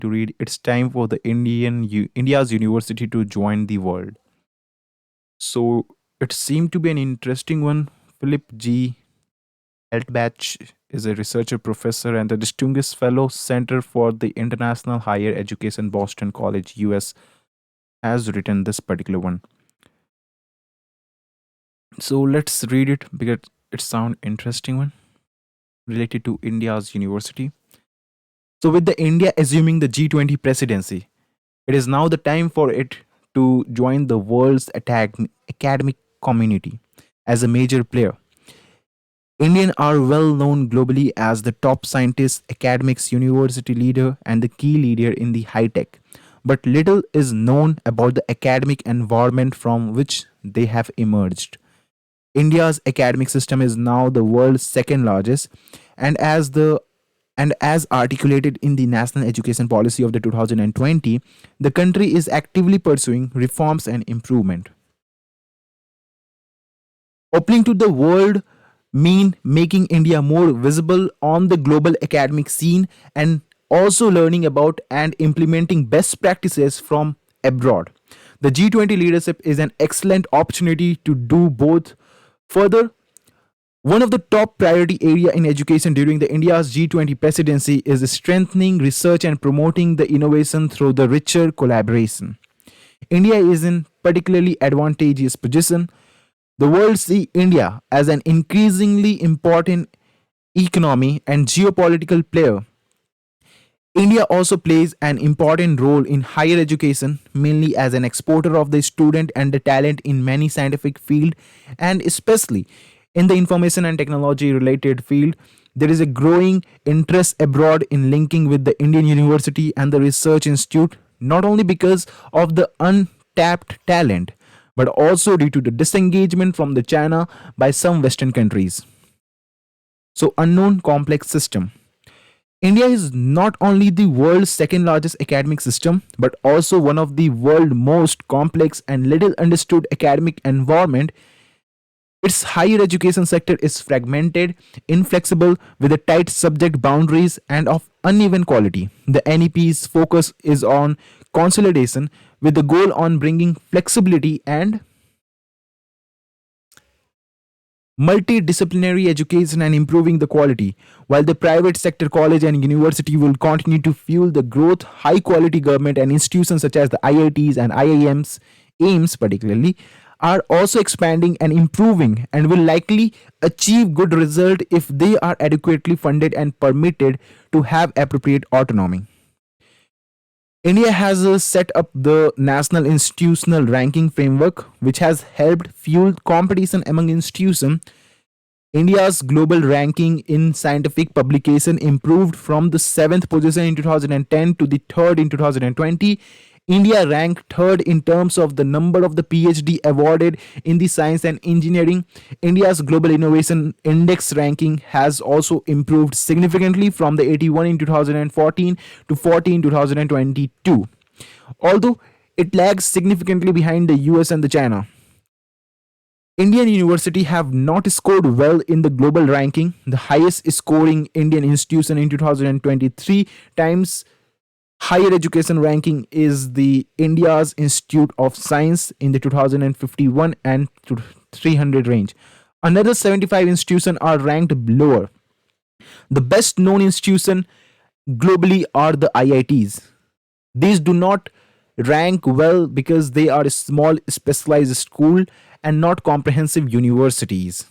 to read It's Time for the India's University to Join the World. So it seemed to be an interesting one. Philip G. Eltbach is a researcher professor and the distinguished fellow Center for the International Higher Education, Boston College, US, has written this particular one. So let's read it because it sounds interesting one related to India's university. So with the India assuming the G20 presidency, it is now the time for it to join the world's academic community as a major player. Indians are well known globally as the top scientists, academics, university leader, and the key leader in the high tech. But little is known about the academic environment from which they have emerged. India's academic system is now the world's second largest, and as articulated in the National Education Policy of the 2020, the country is actively pursuing reforms and improvement. Opening to the world mean making India more visible on the global academic scene and also learning about and implementing best practices from abroad. The G20 leadership is an excellent opportunity to do both. Further, one of the top priority area in education during the India's G20 presidency is strengthening research and promoting the innovation through the richer collaboration. India is in particularly advantageous position. The world see India as an increasingly important economy and geopolitical player. India also plays an important role in higher education, mainly as an exporter of the student and the talent in many scientific fields, and especially in the information and technology related field. There is a growing interest abroad in linking with the Indian University and the research institute, not only because of the untapped talent, but also due to the disengagement from the China by some Western countries. So, unknown complex system. India is not only the world's second largest academic system, but also one of the world's most complex and little understood academic environment. Its higher education sector is fragmented, inflexible, with a tight subject boundaries and of uneven quality. The NEP's focus is on consolidation with the goal on bringing flexibility and multidisciplinary education and improving the quality, while the private sector college and university will continue to fuel the growth. High quality government and institutions such as the IITs and IIMs, AIMS particularly, are also expanding and improving and will likely achieve good result if they are adequately funded and permitted to have appropriate autonomy. India has set up the National Institutional Ranking Framework, which has helped fuel competition among institutions. India's global ranking in scientific publication improved from the 7th position in 2010 to the 3rd in 2020. India ranked third in terms of the number of the PhD awarded in the science and engineering. India's Global Innovation Index ranking has also improved significantly from the 81 in 2014 to 40 in 2022. Although it lags significantly behind the US and the China. Indian university have not scored well in the global ranking. The highest scoring Indian institution in 2023 times higher education ranking is the India's Institute of Science in the 2051 and 300 range. Another 75 institutions are ranked lower. The best known institution globally are the IITs. These do not rank well because they are small specialized school and not comprehensive universities.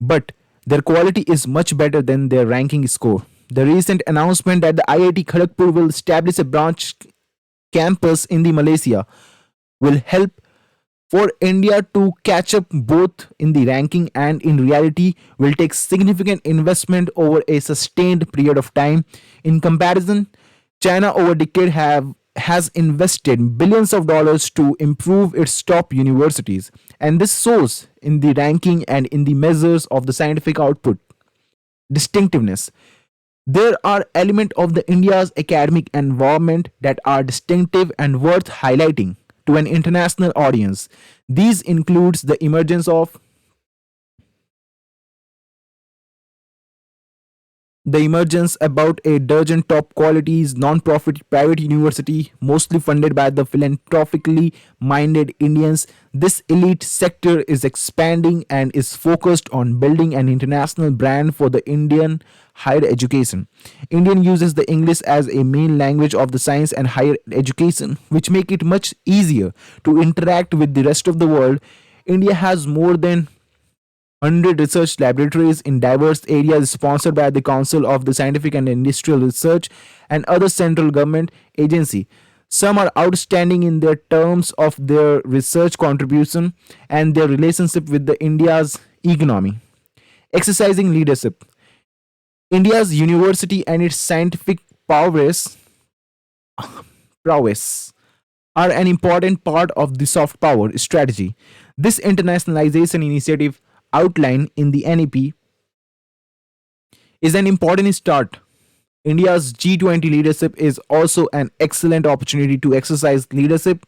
But their quality is much better than their ranking score. The recent announcement that the IIT Kharagpur will establish a branch campus in the Malaysia will help for India to catch up both in the ranking and in reality will take significant investment over a sustained period of time. In comparison, China over decade have has invested billions of dollars to improve its top universities, and this shows in the ranking and in the measures of the scientific output. Distinctiveness. There are elements of the India's academic environment that are distinctive and worth highlighting to an international audience. These includes the emergence of The emergence about a dozen top qualities non-profit private university mostly funded by the philanthropically minded Indians. This elite sector is expanding and is focused on building an international brand for the Indian higher education. Indian uses the English as a main language of the science and higher education, which make it much easier to interact with the rest of the world. India has more than 100 research laboratories in diverse areas sponsored by the Council of the Scientific and Industrial Research and other central government agency. Some are outstanding in their terms of their research contribution and their relationship with the India's economy. Exercising leadership. India's university and its scientific prowess are an important part of the soft power strategy. This internationalization initiative outlined in the NEP is an important start. India's G20 leadership is also an excellent opportunity to exercise leadership.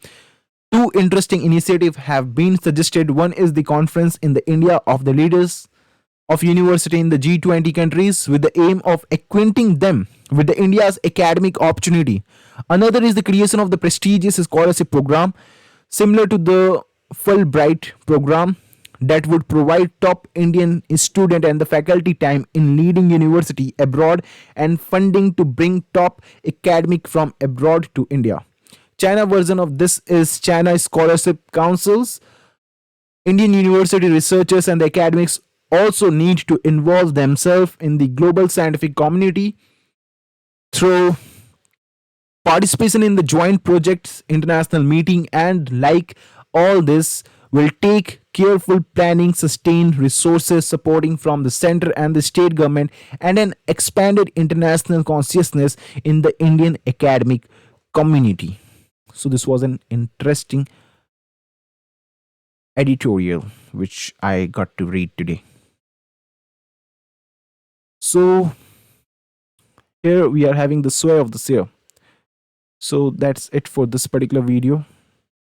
Two interesting initiatives have been suggested. One is the conference in the India of the leaders of university in the G20 countries with the aim of acquainting them with the India's academic opportunity. Another is the creation of the prestigious scholarship program similar to the Fulbright program that would provide top Indian student and the faculty time in leading university abroad and funding to bring top academic from abroad to India. China version of this is China Scholarship Councils. Indian university researchers and the academics also need to involve themselves in the global scientific community through participation in the joint projects, international meeting, and like all this will take careful planning, sustained resources supporting from the center and the state government, and an expanded international consciousness in the Indian academic community. So this was an interesting editorial which I got to read today. So here we are having the sway of the seer. So that's it for this particular video.